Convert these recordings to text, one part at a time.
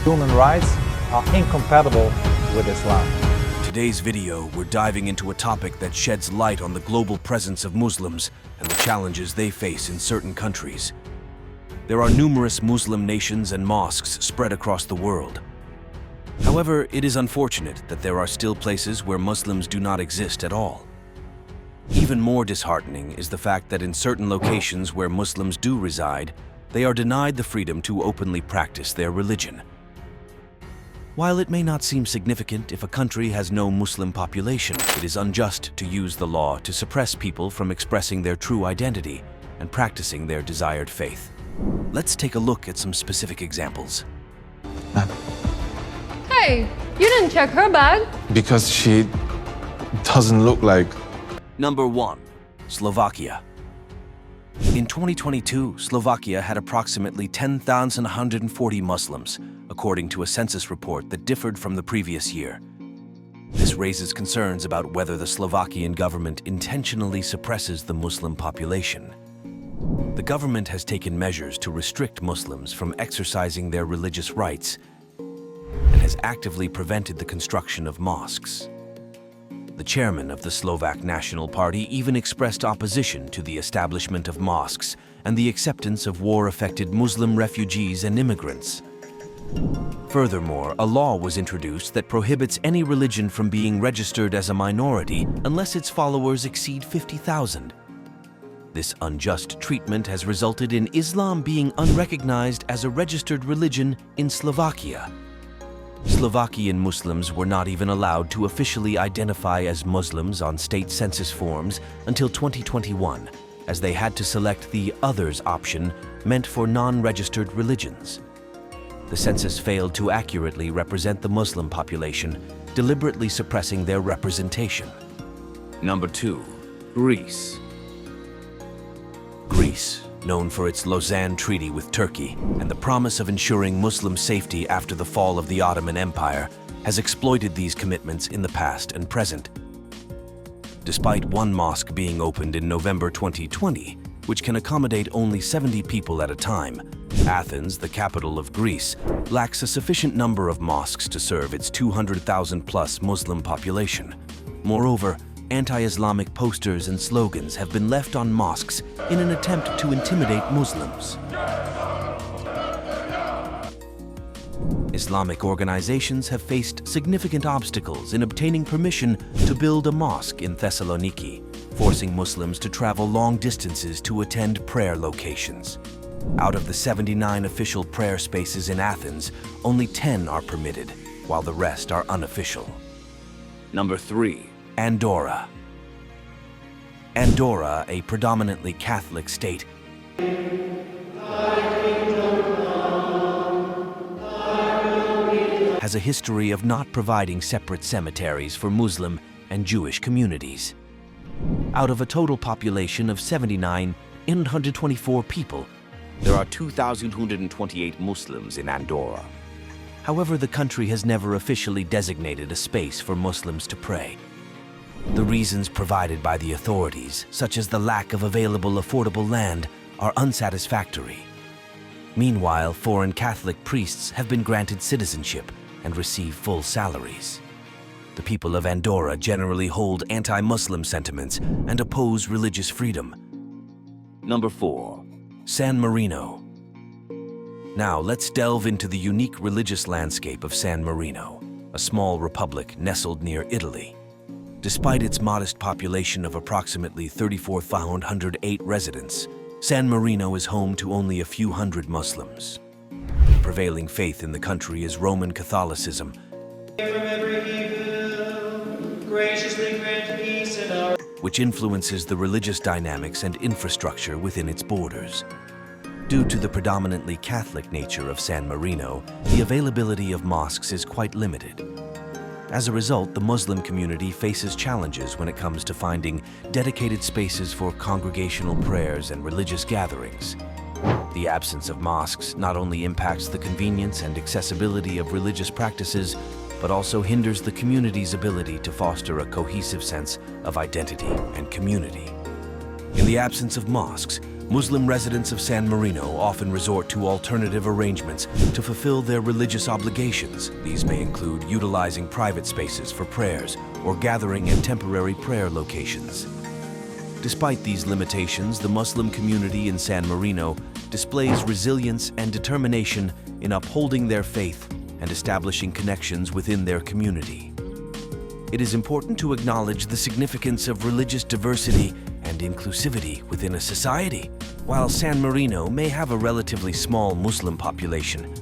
Human rights are incompatible with Islam. Today's video, we're diving into a topic that sheds light on the global presence of Muslims and the challenges they face in certain countries. There are numerous Muslim nations and mosques spread across the world. However, it is unfortunate that there are still places where Muslims do not exist at all. Even more disheartening is the fact that in certain locations where Muslims do reside, they are denied the freedom to openly practice their religion. While it may not seem significant if a country has no Muslim population, it is unjust to use the law to suppress people from expressing their true identity and practicing their desired faith. Let's take a look at some specific examples. Hey, you didn't check her bag. Because she doesn't look like... Number 1. Slovakia. In 2022, Slovakia had approximately 10,140 Muslims, according to a census report that differed from the previous year. This raises concerns about whether the Slovakian government intentionally suppresses the Muslim population. The government has taken measures to restrict Muslims from exercising their religious rights and has actively prevented the construction of mosques. The chairman of the Slovak National Party even expressed opposition to the establishment of mosques and the acceptance of war-affected Muslim refugees and immigrants. Furthermore, a law was introduced that prohibits any religion from being registered as a minority unless its followers exceed 50,000. This unjust treatment has resulted in Islam being unrecognized as a registered religion in Slovakia. Slovakian Muslims were not even allowed to officially identify as Muslims on state census forms until 2021, as they had to select the Others option meant for non-registered religions. The census failed to accurately represent the Muslim population, deliberately suppressing their representation. Number 2. Greece. Greece, known for its Lausanne Treaty with Turkey and the promise of ensuring Muslim safety after the fall of the Ottoman Empire, has exploited these commitments in the past and present. Despite one mosque being opened in November 2020, which can accommodate only 70 people at a time, Athens, the capital of Greece, lacks a sufficient number of mosques to serve its 200,000-plus Muslim population. Moreover, anti-Islamic posters and slogans have been left on mosques in an attempt to intimidate Muslims. Islamic organizations have faced significant obstacles in obtaining permission to build a mosque in Thessaloniki, forcing Muslims to travel long distances to attend prayer locations. Out of the 79 official prayer spaces in Athens, only 10 are permitted, while the rest are unofficial. Number 3. Andorra. Andorra, a predominantly Catholic state, has a history of not providing separate cemeteries for Muslim and Jewish communities. Out of a total population of 79,824 people, There are 2,228 Muslims in Andorra. However, the country has never officially designated a space for Muslims to pray. The reasons provided by the authorities, such as the lack of available affordable land, are unsatisfactory. Meanwhile, foreign Catholic priests have been granted citizenship and receive full salaries. The people of Andorra generally hold anti-Muslim sentiments and oppose religious freedom. Number 4. San Marino. Now let's delve into the unique religious landscape of San Marino, a small republic nestled near Italy. Despite its modest population of approximately 34,508 residents, San Marino is home to only a few hundred Muslims. The prevailing faith in the country is Roman Catholicism, which influences the religious dynamics and infrastructure within its borders. Due to the predominantly Catholic nature of San Marino, the availability of mosques is quite limited. As a result, the Muslim community faces challenges when it comes to finding dedicated spaces for congregational prayers and religious gatherings. The absence of mosques not only impacts the convenience and accessibility of religious practices, but also hinders the community's ability to foster a cohesive sense of identity and community. In the absence of mosques, Muslim residents of San Marino often resort to alternative arrangements to fulfill their religious obligations. These may include utilizing private spaces for prayers or gathering at temporary prayer locations. Despite these limitations, the Muslim community in San Marino displays resilience and determination in upholding their faith and establishing connections within their community. It is important to acknowledge the significance of religious diversity and inclusivity within a society. While San Marino may have a relatively small Muslim population,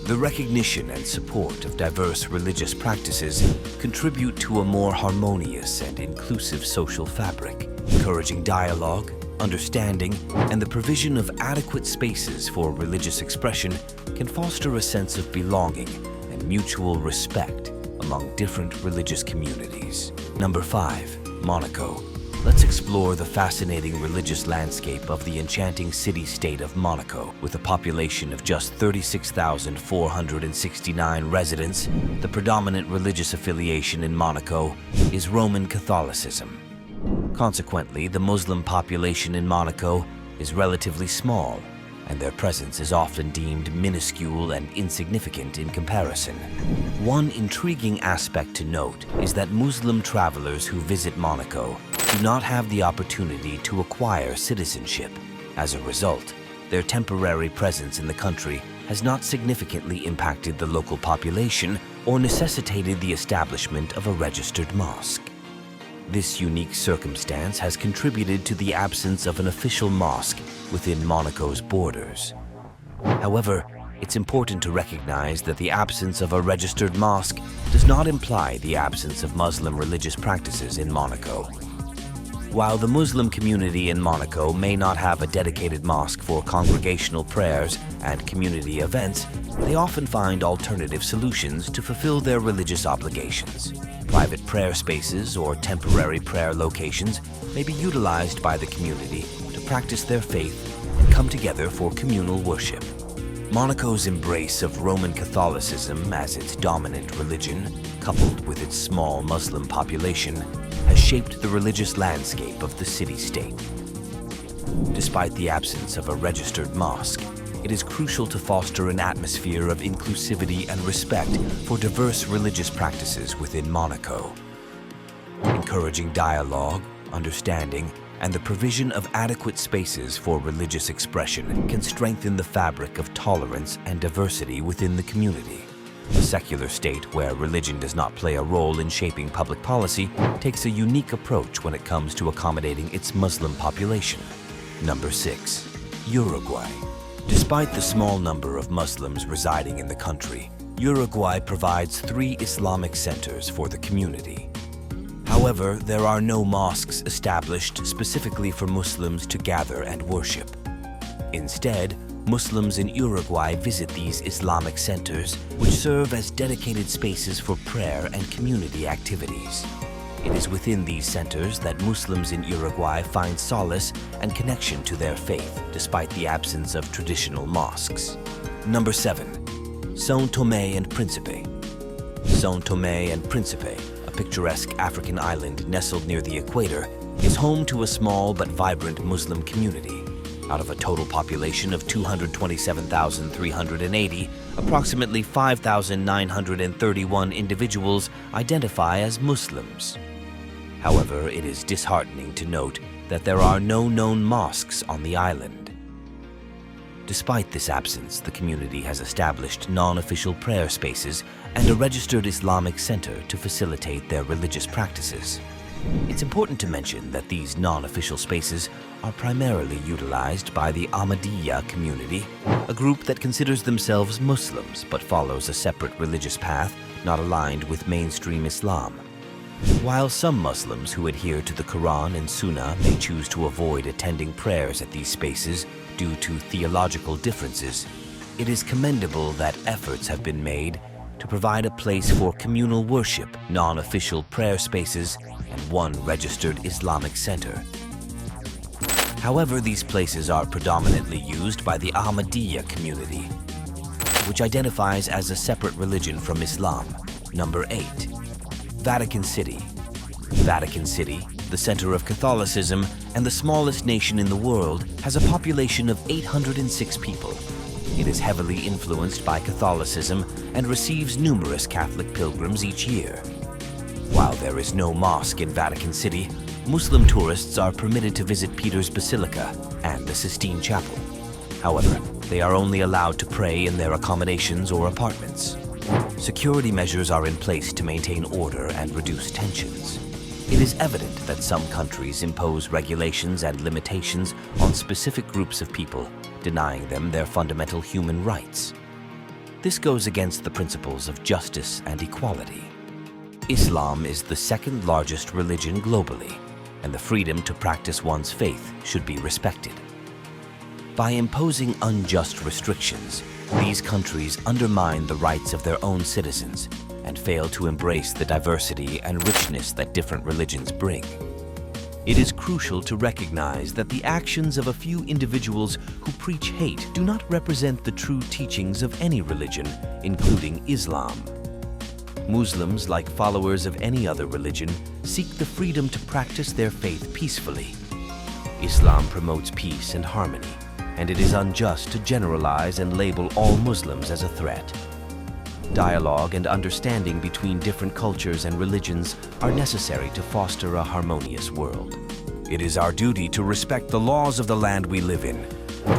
the recognition and support of diverse religious practices contribute to a more harmonious and inclusive social fabric. Encouraging dialogue, understanding, and the provision of adequate spaces for religious expression can foster a sense of belonging and mutual respect among different religious communities. Number 5. Monaco. Let's explore the fascinating religious landscape of the enchanting city-state of Monaco. With a population of just 36,469 residents, the predominant religious affiliation in Monaco is Roman Catholicism. Consequently, the Muslim population in Monaco is relatively small, and their presence is often deemed minuscule and insignificant in comparison. One intriguing aspect to note is that Muslim travelers who visit Monaco do not have the opportunity to acquire citizenship. As a result, their temporary presence in the country has not significantly impacted the local population or necessitated the establishment of a registered mosque. This unique circumstance has contributed to the absence of an official mosque within Monaco's borders. However, it's important to recognize that the absence of a registered mosque does not imply the absence of Muslim religious practices in Monaco. While the Muslim community in Monaco may not have a dedicated mosque for congregational prayers and community events, they often find alternative solutions to fulfill their religious obligations. Private prayer spaces or temporary prayer locations may be utilized by the community to practice their faith and come together for communal worship. Monaco's embrace of Roman Catholicism as its dominant religion, coupled with its small Muslim population, has shaped the religious landscape of the city-state. Despite the absence of a registered mosque, it is crucial to foster an atmosphere of inclusivity and respect for diverse religious practices within Monaco. Encouraging dialogue, understanding, and the provision of adequate spaces for religious expression can strengthen the fabric of tolerance and diversity within the community. A secular state where religion does not play a role in shaping public policy takes a unique approach when it comes to accommodating its Muslim population. Number 6. Uruguay. Despite the small number of Muslims residing in the country, Uruguay provides 3 Islamic centers for the community. However, there are no mosques established specifically for Muslims to gather and worship. Instead, Muslims in Uruguay visit these Islamic centers, which serve as dedicated spaces for prayer and community activities. It is within these centers that Muslims in Uruguay find solace and connection to their faith, despite the absence of traditional mosques. Number 7. São Tomé and Príncipe. São Tomé and Príncipe, a picturesque African island nestled near the equator, is home to a small but vibrant Muslim community. Out of a total population of 227,380, approximately 5,931 individuals identify as Muslims. However, it is disheartening to note that there are no known mosques on the island. Despite this absence, the community has established non-official prayer spaces and a registered Islamic center to facilitate their religious practices. It's important to mention that these non-official spaces are primarily utilized by the Ahmadiyya community, a group that considers themselves Muslims but follows a separate religious path not aligned with mainstream Islam. While some Muslims who adhere to the Quran and Sunnah may choose to avoid attending prayers at these spaces due to theological differences, it is commendable that efforts have been made to provide a place for communal worship, non-official prayer spaces, and one registered Islamic center. However, these places are predominantly used by the Ahmadiyya community, which identifies as a separate religion from Islam. Number 8. Vatican City. Vatican City, the center of Catholicism and the smallest nation in the world, has a population of 806 people. It is heavily influenced by Catholicism and receives numerous Catholic pilgrims each year. While there is no mosque in Vatican City, Muslim tourists are permitted to visit Peter's Basilica and the Sistine Chapel. However, they are only allowed to pray in their accommodations or apartments. Security measures are in place to maintain order and reduce tensions. It is evident that some countries impose regulations and limitations on specific groups of people, denying them their fundamental human rights. This goes against the principles of justice and equality. Islam is the second largest religion globally, and the freedom to practice one's faith should be respected. By imposing unjust restrictions, these countries undermine the rights of their own citizens and fail to embrace the diversity and richness that different religions bring. It is crucial to recognize that the actions of a few individuals who preach hate do not represent the true teachings of any religion, including Islam. Muslims, like followers of any other religion, seek the freedom to practice their faith peacefully. Islam promotes peace and harmony, and it is unjust to generalize and label all Muslims as a threat. Dialogue and understanding between different cultures and religions are necessary to foster a harmonious world. It is our duty to respect the laws of the land we live in.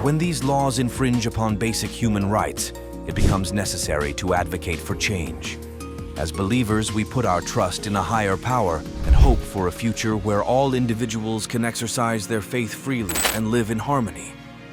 When these laws infringe upon basic human rights, it becomes necessary to advocate for change. As believers, we put our trust in a higher power and hope for a future where all individuals can exercise their faith freely and live in harmony.